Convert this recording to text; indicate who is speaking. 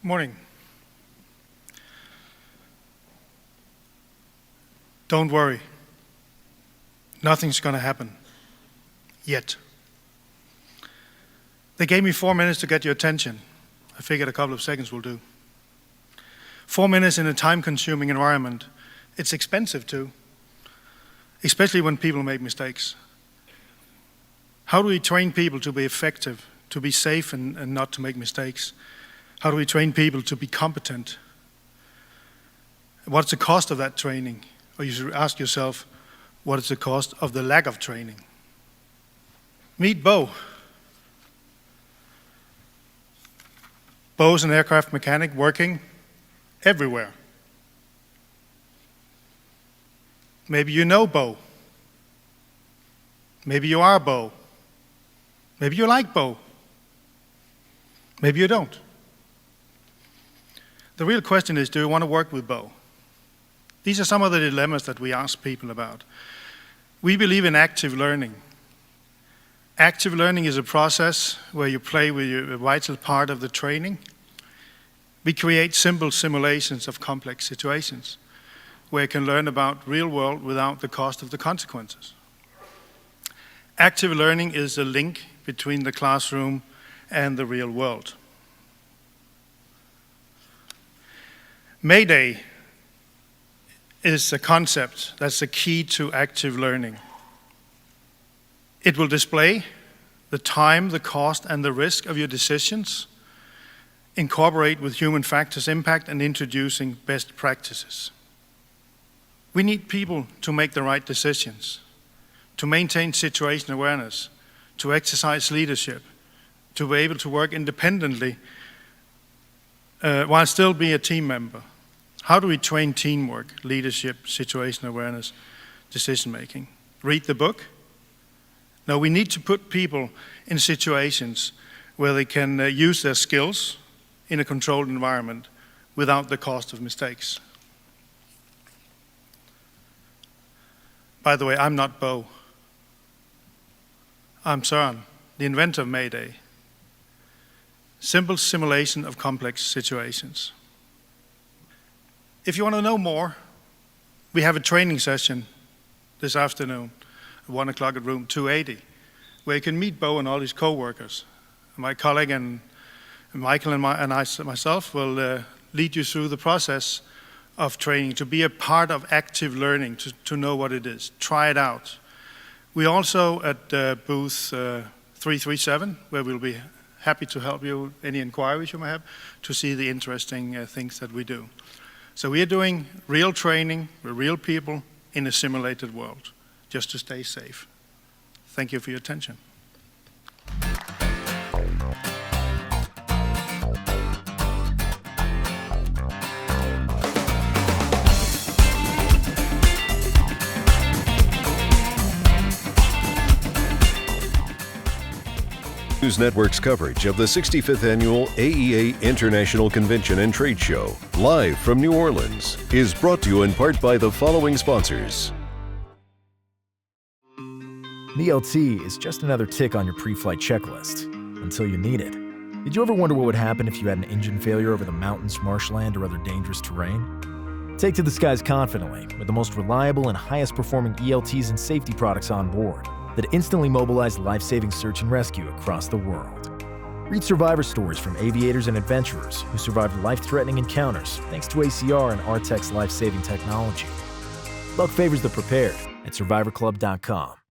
Speaker 1: Morning. Don't worry. Nothing's going to happen. Yet. They gave me 4 minutes to get your attention. I figured a couple of seconds will do. 4 minutes in a time-consuming environment. It's expensive too, especially when people make mistakes. How do we train people to be effective, to be safe and not to make mistakes? How do we train people to be competent? What's the cost of that training? Or you should ask yourself, what is the cost of the lack of training? Meet Bo. Bo's an aircraft mechanic working everywhere. Maybe you know Bo. Maybe you are Bo. Maybe you like Bo. Maybe you don't. The real question is, do you want to work with Bo? These are some of the dilemmas that we ask people about. We believe in active learning. Active learning is a process where you play with a vital part of the training. We create simple simulations of complex situations where you can learn about real world without the cost of the consequences. Active learning is a link between the classroom and the real world. Mayday is a concept that's the key to active learning. It will display the time, the cost, and the risk of your decisions, incorporate with human factors impact, and introducing best practices. We need people to make the right decisions, to maintain situation awareness, to exercise leadership, to be able to work independently while still be a team member. How do we train teamwork, leadership, situation awareness, decision making? Read the book? No, we need to put people in situations where they can use their skills in a controlled environment without the cost of mistakes. By the way, I'm not Bo. I'm Søren, the inventor of Mayday. Simple simulation of complex situations. If you want to know more, we have a training session this afternoon at 1 o'clock at room 280, where you can meet Bo and all his co-workers. My colleague and Michael and myself will lead you through the process of training, to be a part of active learning, to know what it is. Try it out. We also at booth 337, where we'll be happy to help you, any inquiries you may have, to see the interesting things that we do. So we are doing real training with real people in a simulated world, just to stay safe. Thank you for your attention.
Speaker 2: News Network's coverage of the 65th Annual AEA International Convention and Trade Show, live from New Orleans, is brought to you in part by the following sponsors.
Speaker 3: ELT is just another tick on your pre-flight checklist, until you need it. Did you ever wonder what would happen if you had an engine failure over the mountains, marshland, or other dangerous terrain? Take to the skies confidently with the most reliable and highest performing ELTs and safety products on board that instantly mobilize life-saving search and rescue across the world. Read survivor stories from aviators and adventurers who survived life-threatening encounters thanks to ACR and Artex life-saving technology. Luck favors the prepared at survivorclub.com.